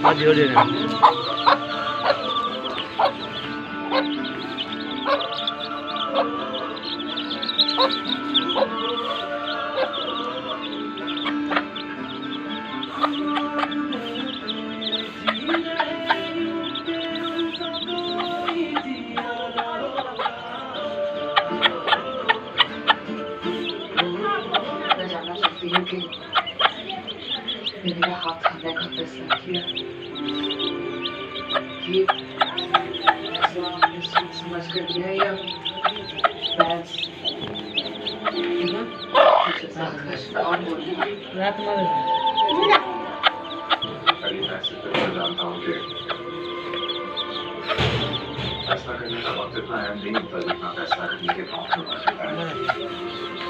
Hadi öyle. मैं जानना चाहती हूँ कि ये मेरा हाथ थामने का फैसला किया, ये फैसला आपने सोच समझ कर लिया है या बहस? मुझे ज्यादा और बोलने की रात में पहली फैसले पे मैं जानता हूँ कि फैसला करने का वक्त इतना अहम नहीं होता जितना फैसला करने के बाद होता है।